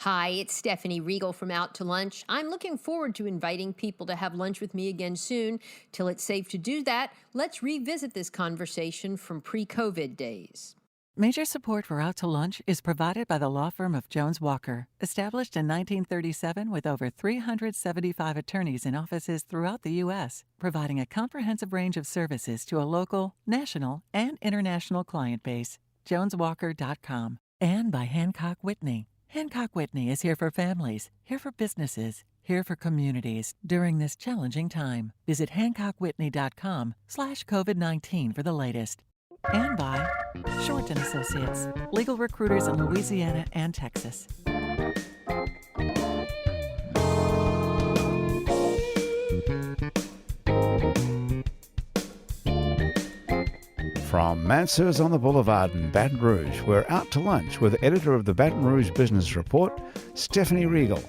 Hi, it's Stephanie Regal from Out to Lunch. I'm looking forward to inviting people to have lunch with me again soon. Till it's safe to do that, let's revisit this conversation from pre-COVID days. Major support for Out to Lunch is provided by the law firm of Jones Walker, established in 1937 with over 375 attorneys in offices throughout the U.S., providing a comprehensive range of services to a local, national, and international client base. JonesWalker.com. And by Hancock Whitney. Hancock Whitney is here for families, here for businesses, here for communities during this challenging time. Visit HancockWhitney.com/COVID-19 for the latest. And by Shorten Associates, legal recruiters in Louisiana and Texas. From Mansers on the Boulevard in Baton Rouge, we're out to lunch with editor of the Baton Rouge Business Report, Stephanie Regal.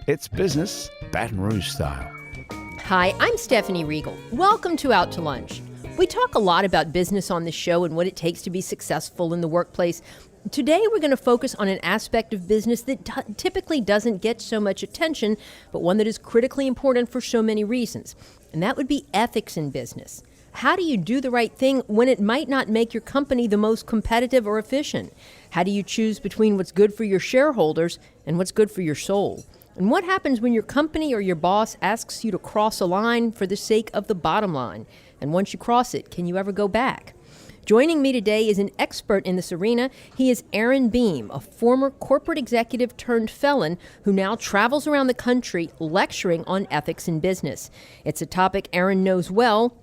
It's business Baton Rouge style. Hi, I'm Stephanie Regal. Welcome to Out to Lunch. We talk a lot about business on this show and what it takes to be successful in the workplace. Today, we're going to focus on an aspect of business that typically doesn't get so much attention, but one that is critically important for so many reasons, and that would be ethics in business. How do you do the right thing when it might not make your company the most competitive or efficient? How do you choose between what's good for your shareholders and what's good for your soul? And what happens when your company or your boss asks you to cross a line for the sake of the bottom line? And once you cross it, can you ever go back? Joining me today is an expert in this arena. He is Aaron Beam, a former corporate executive turned felon who now travels around the country lecturing on ethics in business. It's a topic Aaron knows well.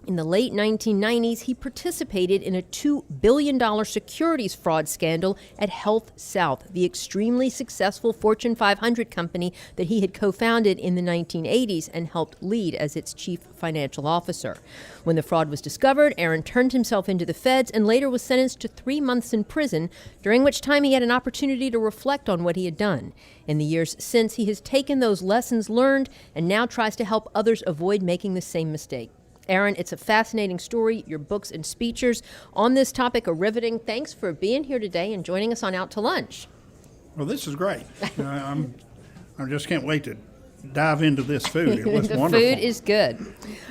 In the late 1990s, he participated in a $2 billion securities fraud scandal at Health South, the extremely successful Fortune 500 company that he had co-founded in the 1980s and helped lead as its chief financial officer. When the fraud was discovered, Aaron turned himself into the feds and later was sentenced to 3 months in prison, during which time he had an opportunity to reflect on what he had done. In the years since, he has taken those lessons learned and now tries to help others avoid making the same mistake. Aaron, it's a fascinating story. Your books and speeches on this topic are riveting. Thanks for being here today and joining us on Out to Lunch. Well, this is great. I just can't wait to dive into this food. It looks wonderful. The food is good.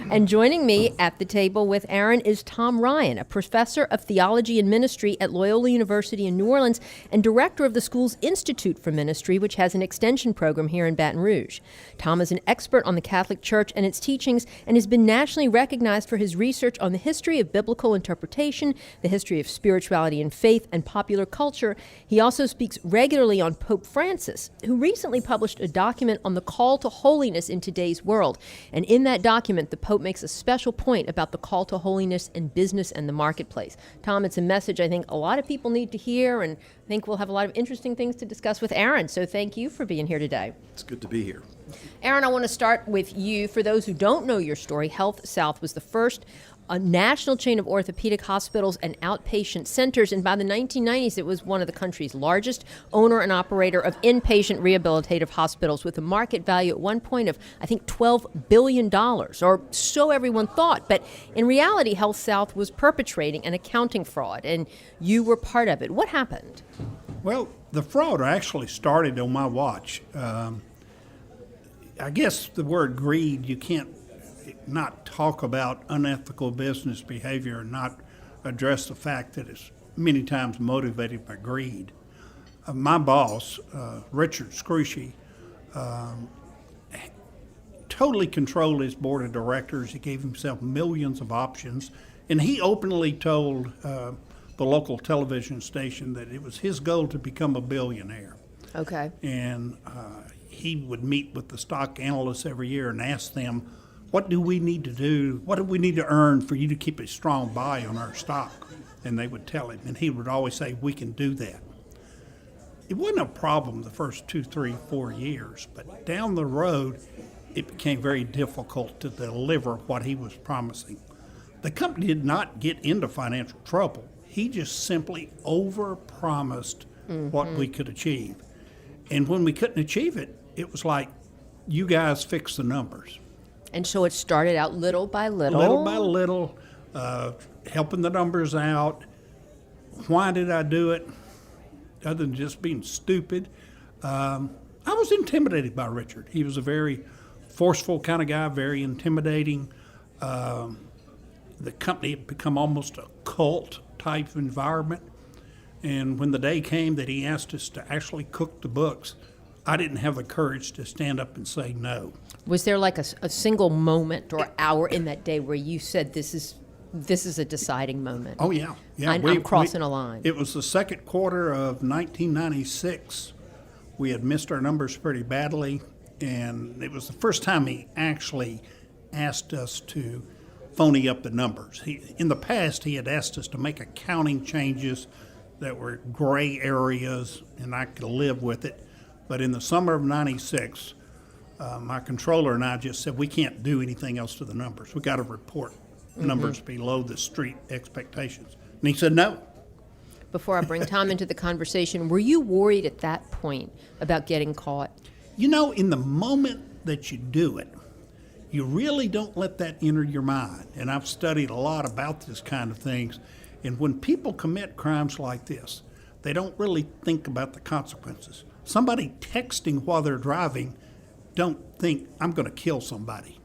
And joining me at the table with Aaron is Tom Ryan, a professor of theology and ministry at Loyola University in New Orleans and director of the school's Institute for Ministry, which has an extension program here in Baton Rouge. Tom is an expert on the Catholic Church and its teachings and has been nationally recognized for his research on the history of biblical interpretation, the history of spirituality and faith, and popular culture. He also speaks regularly on Pope Francis, who recently published a document on the call to holiness in today's world. And in that document, the Pope makes a special point about the call to holiness in business and the marketplace. Tom, it's a message I think a lot of people need to hear, and I think we'll have a lot of interesting things to discuss with Aaron. So thank you for being here today. It's good to be here. Aaron, I want to start with you. For those who don't know your story, Health South was the first a national chain of orthopedic hospitals and outpatient centers, and by the 1990s, it was one of the country's largest owner and operator of inpatient rehabilitative hospitals with a market value at one point of, I think, $12 billion, or so everyone thought. But in reality, Health South was perpetrating an accounting fraud, and you were part of it. What happened? Well, the fraud actually started on my watch. I guess the word greed, you can't not talk about unethical business behavior and not address the fact that it's many times motivated by greed. My boss, Richard Scrushy, totally controlled his board of directors. He gave himself millions of options, and he openly told the local television station that it was his goal to become a billionaire. Okay. And he would meet with the stock analysts every year and ask them, what do we need to do? What do we need to earn for you to keep a strong buy on our stock? And they would tell him, and he would always say, we can do that. It wasn't a problem the first 2, 3, 4 years, but down the road, it became very difficult to deliver what he was promising. The company did not get into financial trouble. He just simply overpromised what we could achieve. And when we couldn't achieve it, it was like, you guys fix the numbers. And so it started out little by little. Little by little, helping the numbers out. Why did I do it? Other than just being stupid, I was intimidated by Richard. He was a very forceful kind of guy, very intimidating. The company had become almost a cult type environment. And when the day came that he asked us to actually cook the books, I didn't have the courage to stand up and say no. Was there like a single moment or hour in that day where you said, this is a deciding moment? Oh, yeah. I'm crossing a line. It was the second quarter of 1996. We had missed our numbers pretty badly, and it was the first time he actually asked us to phony up the numbers. In the past, he had asked us to make accounting changes that were gray areas, and I could live with it. But in the summer of 96, my controller and I just said, we can't do anything else to the numbers. We got to report numbers below the street expectations. And he said no. Before I bring Tom into the conversation, were you worried at that point about getting caught? You know, in the moment that you do it, you really don't let that enter your mind. And I've studied a lot about this kind of things. And when people commit crimes like this, they don't really think about the consequences. Somebody texting while they're driving, don't think, I'm going to kill somebody.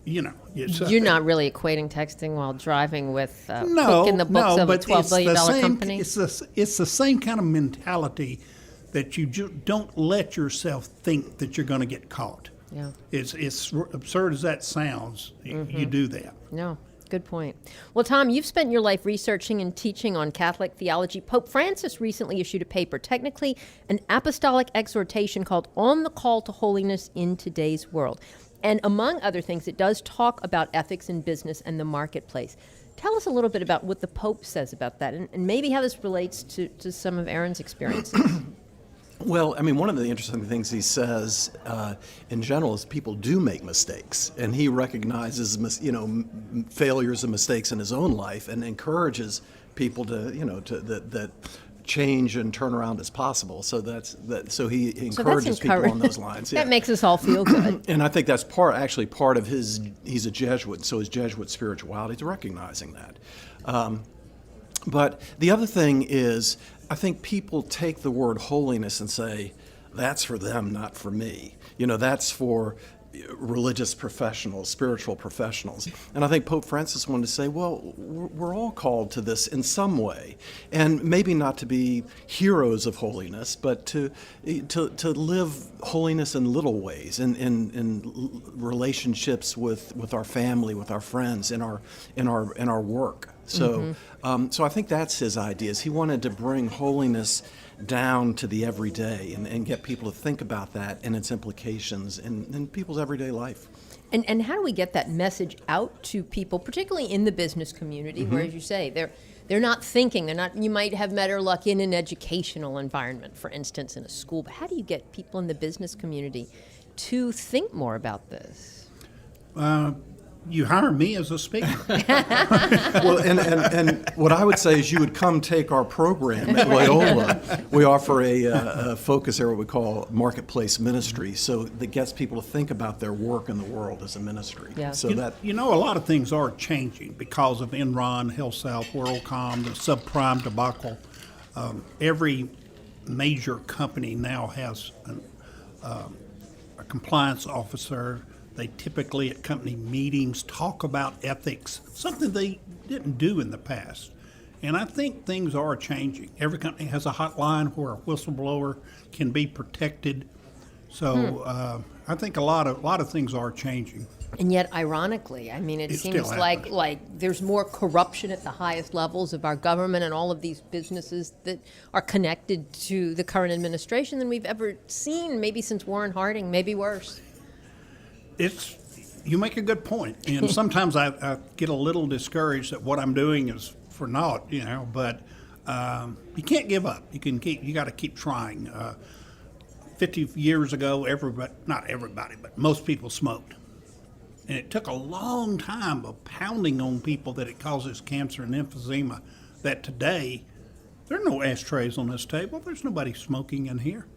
You know. You're not really equating texting while driving with no, cooking the books of a $12 billion company? It's the same kind of mentality that you don't let yourself think that you're going to get caught. Yeah. It's absurd as that sounds, you do that. No. Good point. Well, Tom, you've spent your life researching and teaching on Catholic theology. Pope Francis recently issued a paper, technically an apostolic exhortation called On the Call to Holiness in Today's World. And among other things, it does talk about ethics in business and the marketplace. Tell us a little bit about what the Pope says about that and maybe how this relates to some of Aaron's experiences. Well, I mean, one of the interesting things he says in general is people do make mistakes, and he recognizes, failures and mistakes in his own life, and encourages people to, that change and turn around is possible. So So he encourages people on those lines. That makes us all feel good. And I think that's part of his. He's a Jesuit, so his Jesuit spirituality is recognizing that. But the other thing is, I think people take the word holiness and say, that's for them, not for me. That's for religious professionals, spiritual professionals. And I think Pope Francis wanted to say, well, we're all called to this in some way. And maybe not to be heroes of holiness, but to live holiness in little ways, in relationships with our family, with our friends, in our work. So, so I think that's his ideas. He wanted to bring holiness down to the everyday and get people to think about that and its implications in people's everyday life. And how do we get that message out to people, particularly in the business community, where, as you say, they're not thinking, you might have better luck in an educational environment, for instance, in a school, but how do you get people in the business community to think more about this? You hire me as a speaker. Well, and what I would say is you would come take our program at Loyola. We offer a focus area, what we call marketplace ministry, so that gets people to think about their work in the world as a ministry. Yeah. So a lot of things are changing because of Enron, HealthSouth, WorldCom, the subprime debacle. Every major company now has a compliance officer. They typically at company meetings talk about ethics, something they didn't do in the past. And I think things are changing. Every company has a hotline where a whistleblower can be protected. So I think a lot of things are changing. And yet, ironically, I mean, it seems like there's more corruption at the highest levels of our government and all of these businesses that are connected to the current administration than we've ever seen, maybe since Warren Harding, maybe worse. You make a good point, and sometimes I get a little discouraged that what I'm doing is for naught, but you can't give up. You got to keep trying. 50 years ago, not everybody, but most people smoked. And it took a long time of pounding on people that it causes cancer and emphysema, that today, there are no ashtrays on this table. There's nobody smoking in here.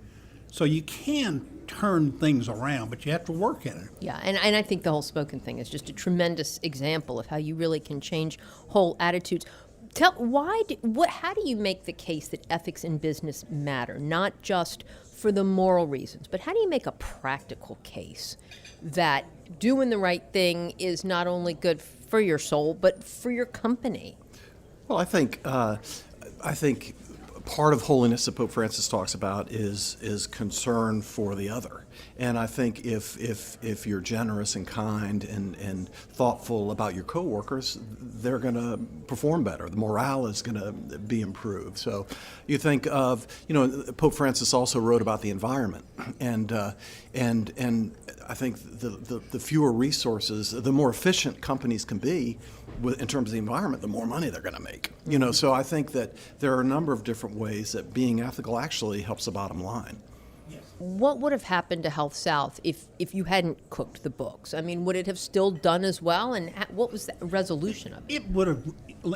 So you can turn things around, but you have to work at it. Yeah, and I think the whole smoking thing is just a tremendous example of how you really can change whole attitudes. How do you make the case that ethics in business matter, not just for the moral reasons, but how do you make a practical case that doing the right thing is not only good for your soul, but for your company? Well, I think part of holiness that Pope Francis talks about is concern for the other. And I think if you're generous and kind and thoughtful about your coworkers, they're going to perform better. The morale is going to be improved. So you think of, Pope Francis also wrote about the environment, and I think the fewer resources, the more efficient companies can be in terms of the environment, the more money they're going to make. So I think that there are a number of different ways that being ethical actually helps the bottom line. What would have happened to Health South if you hadn't cooked the books? I mean, would it have still done as well? And what was the resolution of it? It would have,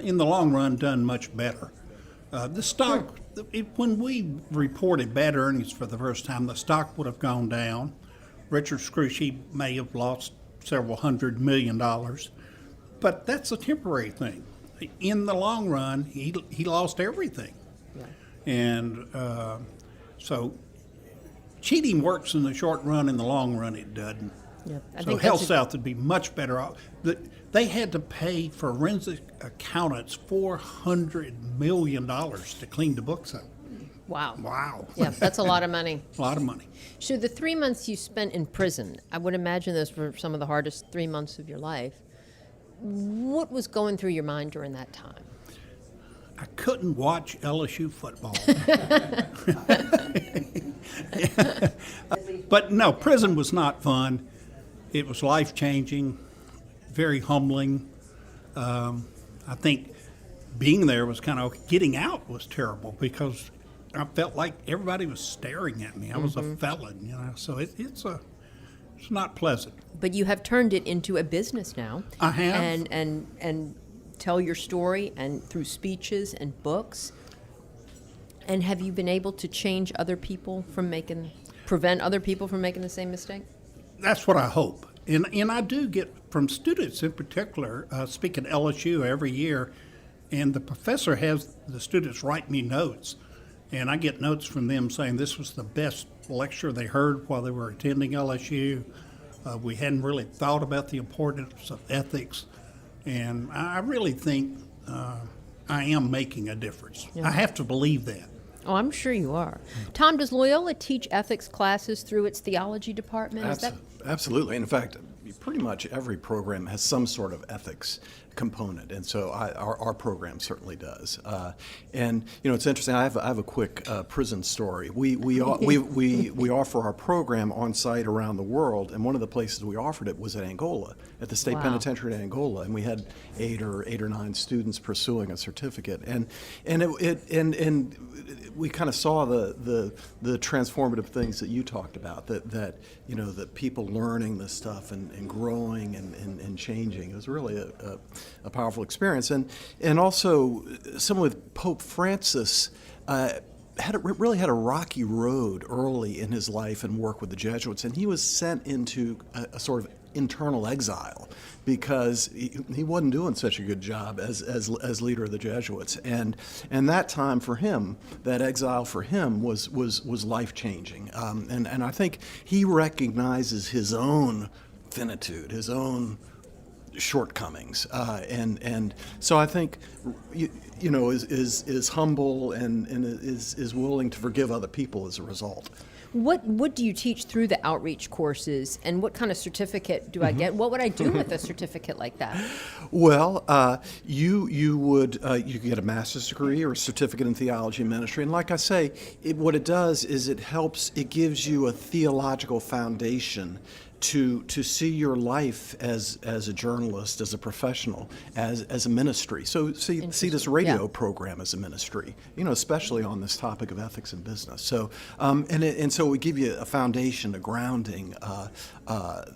in the long run, done much better. The stock, when we reported bad earnings for the first time, the stock would have gone down. Richard Scrushy may have lost several $100 million, but that's a temporary thing. In the long run, he lost everything. Right. And so cheating works in the short run. In the long run, it doesn't. Yeah, So Health South would be much better off. They had to pay forensic accountants $400 million to clean the books up. Wow. Wow. Yeah, that's a lot of money. A lot of money. So the 3 months you spent in prison, I would imagine those were some of the hardest 3 months of your life. What was going through your mind during that time? I couldn't watch LSU football. But no, prison was not fun. It was life-changing, very humbling. I think being there was kind of, getting out was terrible because I felt like everybody was staring at me. I was a felon, so it's not pleasant. But you have turned it into a business now. I have. And tell your story and through speeches and books. And have you been able to change other people prevent other people from making the same mistake? That's what I hope. And I do get from students in particular, speak at LSU every year, and the professor has the students write me notes. And I get notes from them saying this was the best lecture they heard while they were attending LSU. We hadn't really thought about the importance of ethics. And I really think I am making a difference. Yeah. I have to believe that. Oh, I'm sure you are. Tom, does Loyola teach ethics classes through its theology department? Absolutely. In fact, pretty much every program has some sort of ethics component, and so our program certainly does. And it's interesting. I have a quick prison story. We offer our program on site around the world, and one of the places we offered it was at Angola, at the state penitentiary in Angola, and we had eight or nine students pursuing a certificate, and we kind of saw the transformative things that you talked about, that people learning this stuff and growing and changing. It was really a powerful experience, and also someone with Pope Francis really had a rocky road early in his life and work with the Jesuits, and he was sent into a sort of internal exile because he wasn't doing such a good job as leader of the Jesuits, and that time for him, that exile for him was life changing, and I think he recognizes his own finitude, his own shortcomings, and so I think is humble and is willing to forgive other people as a result. What do you teach through the outreach courses, and what kind of certificate do I get? What would I do with a certificate like that? Well, you could get a master's degree or a certificate in theology and ministry, and like I say, what it does is it gives you a theological foundation to see your life as a journalist, as a professional, as a ministry. So see this radio program as a ministry, especially on this topic of ethics in business. So and so we give you a foundation, a grounding,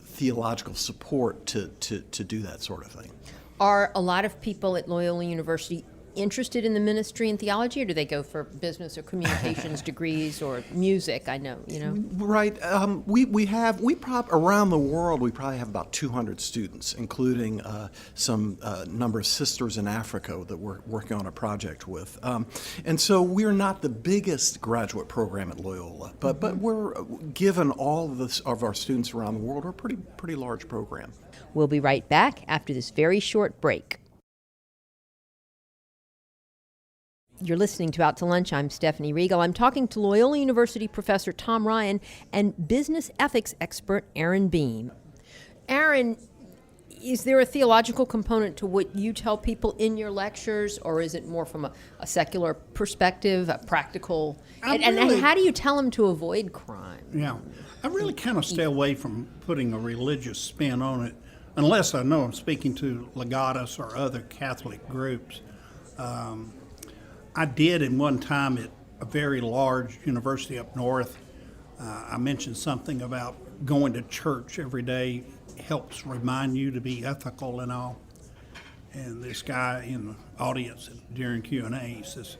theological support to do that sort of thing. Are a lot of people at Loyola University interested in the ministry and theology, or do they go for business or communications degrees or music? I know, Right. Around the world, we probably have about 200 students, including some number of sisters in Africa that we're working on a project with. And so we're not the biggest graduate program at Loyola, but we're, given all of our students around the world, we're a pretty large program. We'll be right back after this very short break. You're listening to Out to Lunch. I'm Stephanie Riegel. I'm talking to Loyola University professor Tom Ryan and business ethics expert Aaron Beam. Aaron, is there a theological component to what you tell people in your lectures, or is it more from a secular perspective, a practical? And how do you tell them to avoid crime? Yeah, I really kind of stay away from putting a religious spin on it, unless I know I'm speaking to legatus or other Catholic groups. I did in one time at a very large university up north. I mentioned something about going to church every day helps remind you to be ethical and all. And this guy in the audience during Q&A says,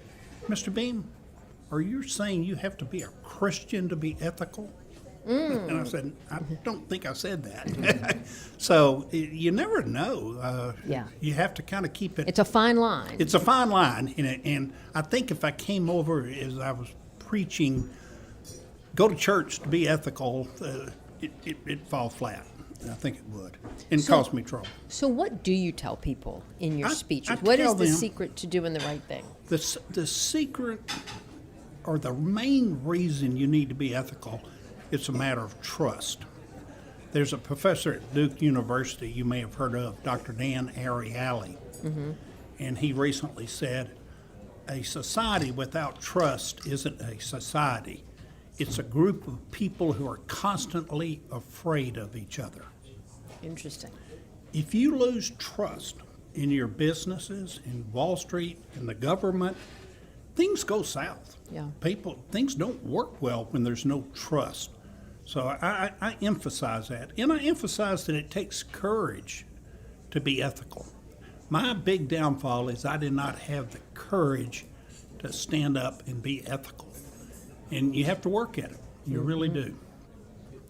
"Mr. Beam, are you saying you have to be a Christian to be ethical?" And I said, "I don't think I said that." So you never know. You have to kind of keep it. It's a fine line. It's a fine line. And I think if I came over as I was preaching, go to church to be ethical, it'd fall flat. I think it would. And cause me trouble. So what do you tell people in your speeches? I What is tell the them secret to doing the right thing? The secret, or the main reason you need to be ethical, it's a matter of trust. There's a professor at Duke University you may have heard of, Dr. Dan Ariely, and he recently said, a society without trust isn't a society. It's a group of people who are constantly afraid of each other. Interesting. If you lose trust in your businesses, in Wall Street, in the government, things go south. Yeah. Things don't work well when there's no trust. So I emphasize that. And I emphasize that it takes courage to be ethical. My big downfall is I did not have the courage to stand up and be ethical. And you have to work at it. You really do.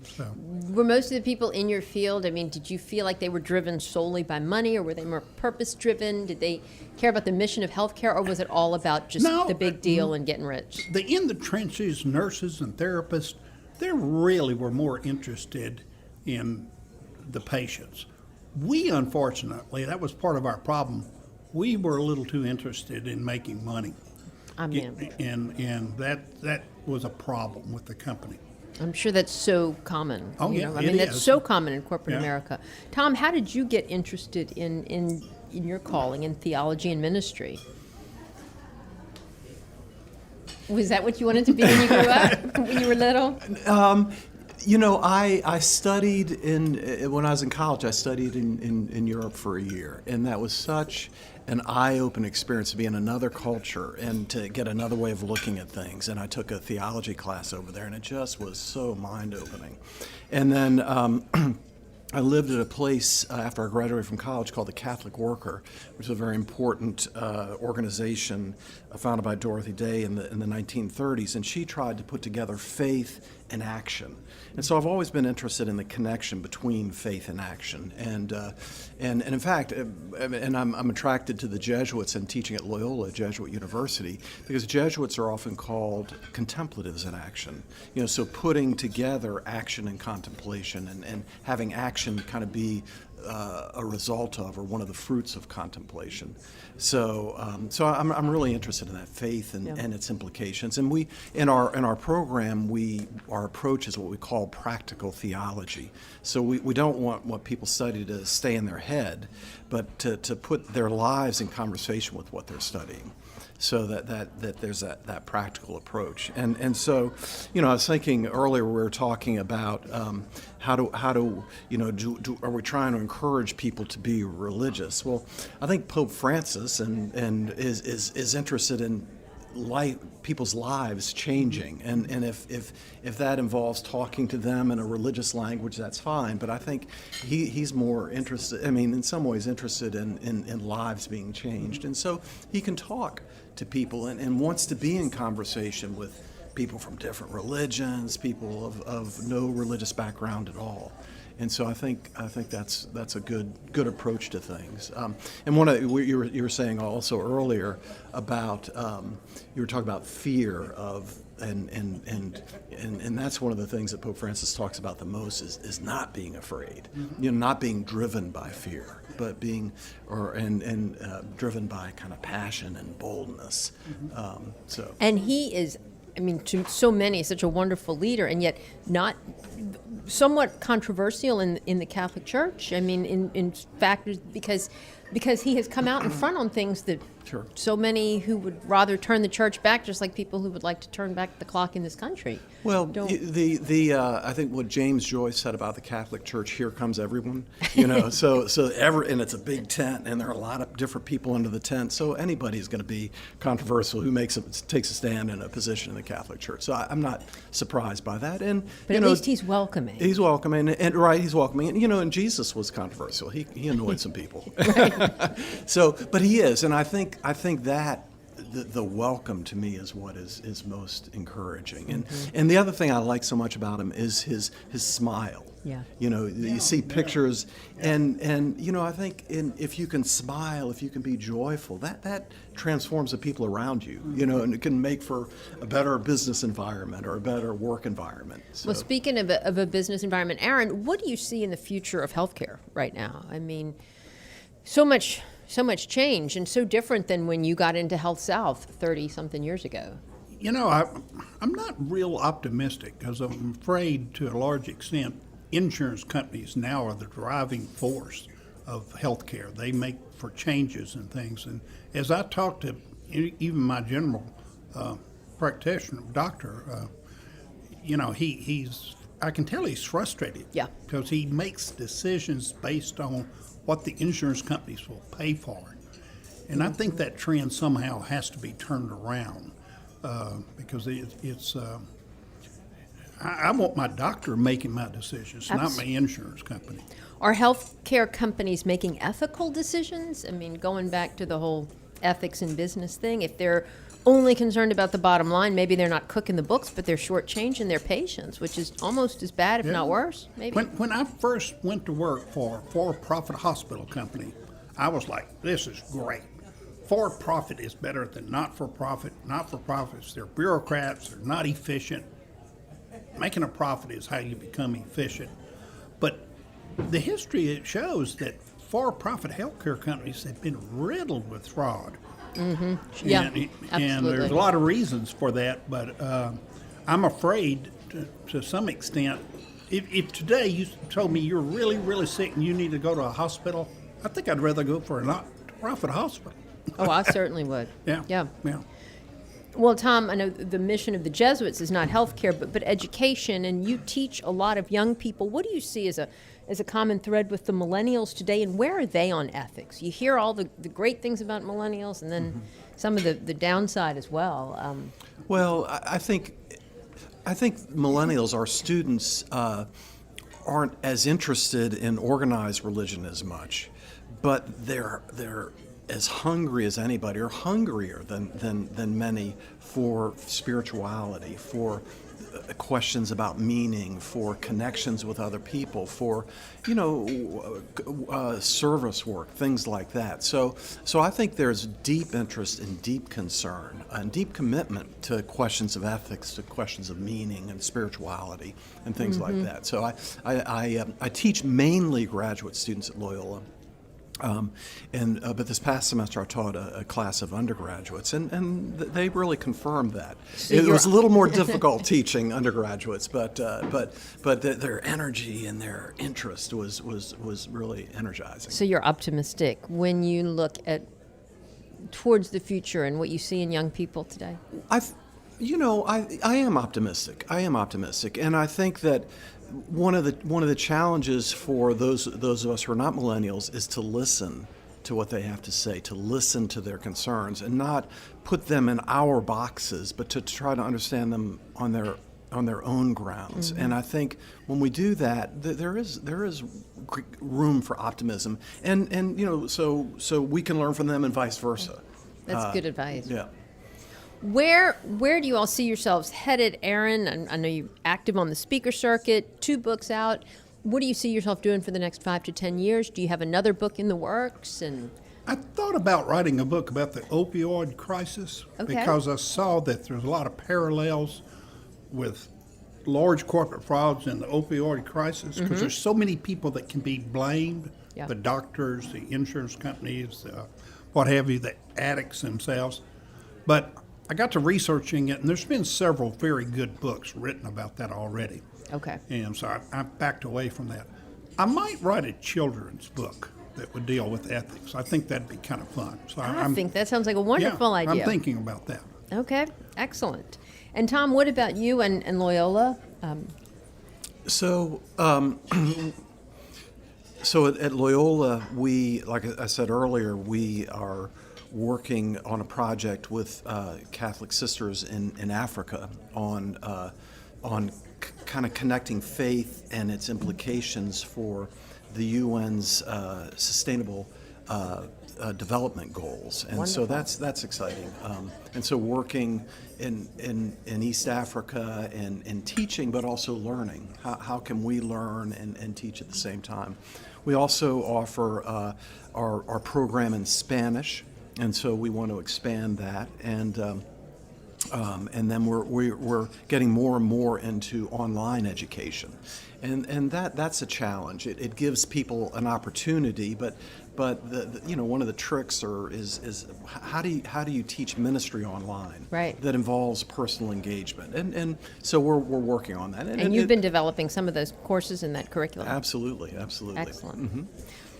So. Were most of the people in your field, did you feel like they were driven solely by money, or were they more purpose-driven? Did they care about the mission of healthcare, or was it all about just the big deal and getting rich? The in the trenches nurses and therapists, they really were more interested in the patients. We, unfortunately, that was part of our problem. We were a little too interested in making money. And that was a problem with the company. I'm sure that's so common. Oh, yeah, that's so common in corporate America. Tom, how did you get interested in your calling in theology and ministry? Was that what you wanted to be when you grew up, when you were little? I studied when I was in college, I studied in Europe for a year, and that was such an eye-opening experience to be in another culture and to get another way of looking at things. And I took a theology class over there, and it just was so mind-opening. And then I lived at a place after I graduated from college called the Catholic Worker, which is a very important organization founded by Dorothy Day in the 1930s, and she tried to put together faith and action. And so I've always been interested in the connection between faith and action. And in fact, I'm attracted to the Jesuits and teaching at Loyola, Jesuit University, because Jesuits are often called contemplatives in action. So putting together action and contemplation and having action kind of be a result of, or one of the fruits of contemplation. So I'm really interested in that faith and its implications. And we in our program our approach is what we call practical theology. So we don't want what people study to stay in their head, but to put their lives in conversation with what they're studying. So that there's that practical approach. And so, I was thinking earlier we were talking about how do are we trying to encourage people to be religious? Well, I think Pope Francis and is interested in people's lives changing, and if that involves talking to them in a religious language, that's fine. But I think he's more interested. I mean, in some ways, interested in lives being changed, and so he can talk to people and wants to be in conversation with people from different religions, people of no religious background at all. And so I think that's a good approach to things. And one of you were saying also earlier about you were talking about fear of and that's one of the things that Pope Francis talks about the most is not being afraid, not being driven by fear, but being driven by kind of passion and boldness. And he is, I mean, to so many, such a wonderful leader, and yet not somewhat controversial in the Catholic Church. I mean, in fact, because he has come out in front on things that so many who would rather turn the church back, just like people who would like to turn back the clock in this country. Well, I think what James Joyce said about the Catholic Church, here comes everyone, and it's a big tent, and there are a lot of different people under the tent, so anybody's going to be controversial who takes a stand in a position in the Catholic Church. So I'm not surprised by that. But at least he's welcoming. He's welcoming, he's welcoming, and Jesus was controversial. He annoyed some people. But he is, and I think that the welcome to me is what is most encouraging. And the other thing I like so much about him is his smile. Yeah. You see pictures, and I think if you can smile, if you can be joyful, that transforms the people around you, and it can make for a better business environment or a better work environment. So. Well, speaking of a business environment, Aaron, what do you see in the future of healthcare right now? I mean, so much change, and so different than when you got into Health South 30-something years ago. I'm not real optimistic because I'm afraid to a large extent insurance companies now are the driving force of healthcare. They make for changes and things. And as I talk to even my general practitioner, doctor, I can tell he's frustrated. Yeah. Because he makes decisions based on what the insurance companies will pay for. And I think that trend somehow has to be turned around because I want my doctor making my decisions, not my insurance company. Are healthcare companies making ethical decisions? I mean, going back to the whole ethics in business thing, if they're only concerned about the bottom line, maybe they're not cooking the books, but they're shortchanging their patients, which is almost as bad, if not worse, maybe. When I first went to work for a for-profit hospital company, I was like, this is great. For-profit is better than not-for-profit. Not-for-profits, they're bureaucrats, they're not efficient. Making a profit is how you become efficient. But the history, it shows that for-profit healthcare companies have been riddled with fraud. Mm-hmm. Yeah, and absolutely. there's a lot of reasons for that, but I'm afraid to some extent, if today you told me you're really, really sick and you need to go to a hospital, I think I'd rather go for a not-for-profit hospital. Oh, I certainly would. Yeah. Well, Tom, I know the mission of the Jesuits is not healthcare, but education, and you teach a lot of young people. What do you see as a common thread with the millennials today, and where are they on ethics? You hear all the great things about millennials, and then some of the downside as well. Well, I think millennials, our students, aren't as interested in organized religion as much, but they're as hungry as anybody, or hungrier than many, for spirituality, for questions about meaning, for connections with other people, for service work, things like that. So I think there's deep interest and deep concern and deep commitment to questions of ethics, to questions of meaning and spirituality and things like that. So I teach mainly graduate students at Loyola. But this past semester I taught a class of undergraduates, and they really confirmed that. It was a little more difficult teaching undergraduates, but their energy and their interest was really energizing. So you're optimistic when you look towards the future and what you see in young people today? I am optimistic. And I think that one of the challenges for those of us who are not millennials is to listen to what they have to say, to listen to their concerns, and not put them in our boxes, but to try to understand them on their own grounds. And I think when we do that, there is room for optimism, and so we can learn from them and vice versa. That's good advice. Yeah. Where do you all see yourselves headed, Aaron? I know you're active on the speaker circuit, 2 books out. What do you see yourself doing for the next 5 to 10 years? Do you have another book in the works? And I thought about writing a book about the opioid crisis because I saw that there's a lot of parallels with large corporate frauds and the opioid crisis because there's so many people that can be blamed, the doctors, the insurance companies, what have you, the addicts themselves. But I got to researching it, and there's been several very good books written about that already. okay. And so I backed away from that. I might write a children's book that would deal with ethics. I think that'd be kind of fun. So I think that sounds like a wonderful idea. I'm thinking about that. Okay, excellent. And Tom, what about you and Loyola? So at Loyola, we, like I said earlier, we are working on a project with Catholic sisters in Africa on kind of connecting faith and its implications for the UN's sustainable development goals, and Wonderful. so that's exciting. And so working in East Africa and teaching, but also learning. How can we learn and teach at the same time? We also offer our program in Spanish, and so we want to expand that. And then we're getting more and more into online education, and that's a challenge. It gives people an opportunity, but one of the tricks is how do you teach ministry online, Right. that involves personal engagement, and so we're working on that. And you've been developing some of those courses in that curriculum. Absolutely. Excellent.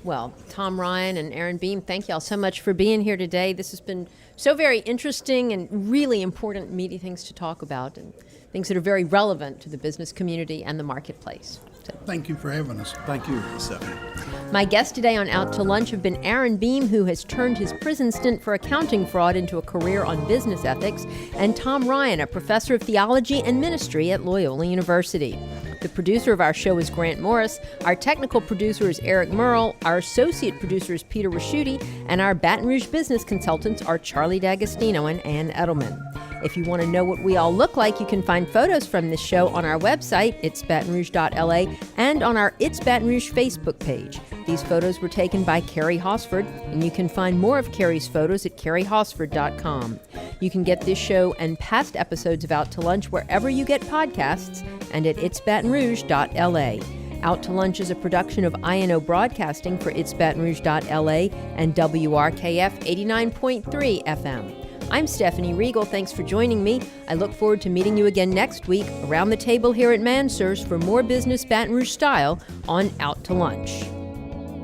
Well, Tom Ryan and Aaron Beam, thank you all so much for being here today. This has been so very interesting and really important, meaty things to talk about, and things that are very relevant to the business community and the marketplace. So, Thank you for having us. Thank you, Stephanie. my guests today on Out to Lunch have been Aaron Beam, who has turned his prison stint for accounting fraud into a career on business ethics, and Tom Ryan, a professor of theology and ministry at Loyola University. The producer of our show is Grant Morris. Our technical producer is Eric Merle. Our associate producer is Peter Raschuti. And our Baton Rouge business consultants are Charlie D'Agostino and Ann Edelman. If you want to know what we all look like, you can find photos from this show on our website, itsbatonrouge.la, and on our It's Baton Rouge Facebook page. These photos were taken by Carrie Hosford, and you can find more of Carrie's photos at carriehosford.com. You can get this show and past episodes of Out to Lunch wherever you get podcasts and at itsbatonrouge.la. Out to Lunch is a production of INO Broadcasting for itsbatonrouge.la and WRKF 89.3 FM. I'm Stephanie Regal. Thanks for joining me. I look forward to meeting you again next week around the table here at Mansur's for more business Baton Rouge style on Out to Lunch.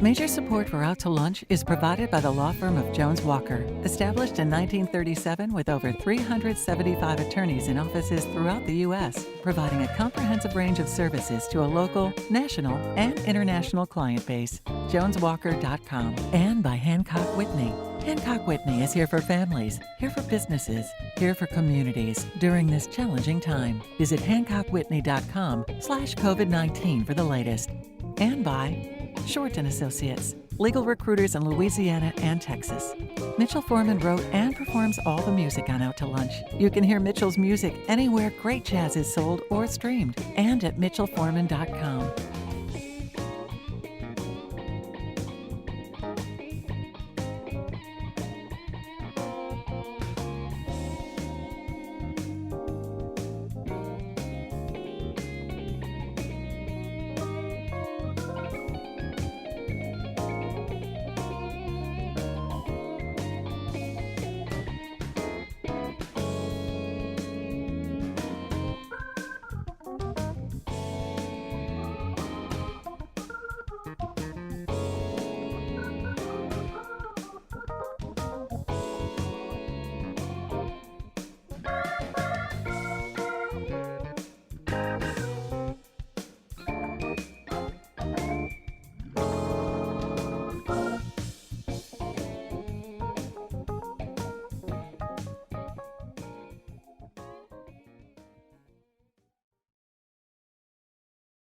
Major support for Out to Lunch is provided by the law firm of Jones Walker, established in 1937 with over 375 attorneys in offices throughout the U.S., providing a comprehensive range of services to a local, national, and international client base. JonesWalker.com. And by Hancock Whitney. Hancock Whitney is here for families, here for businesses, here for communities during this challenging time. Visit HancockWhitney.com/COVID-19 for the latest. And by Short & Associates, legal recruiters in Louisiana and Texas. Mitchell Foreman wrote and performs all the music on Out to Lunch. You can hear Mitchell's music anywhere great jazz is sold or streamed, and at MitchellForeman.com.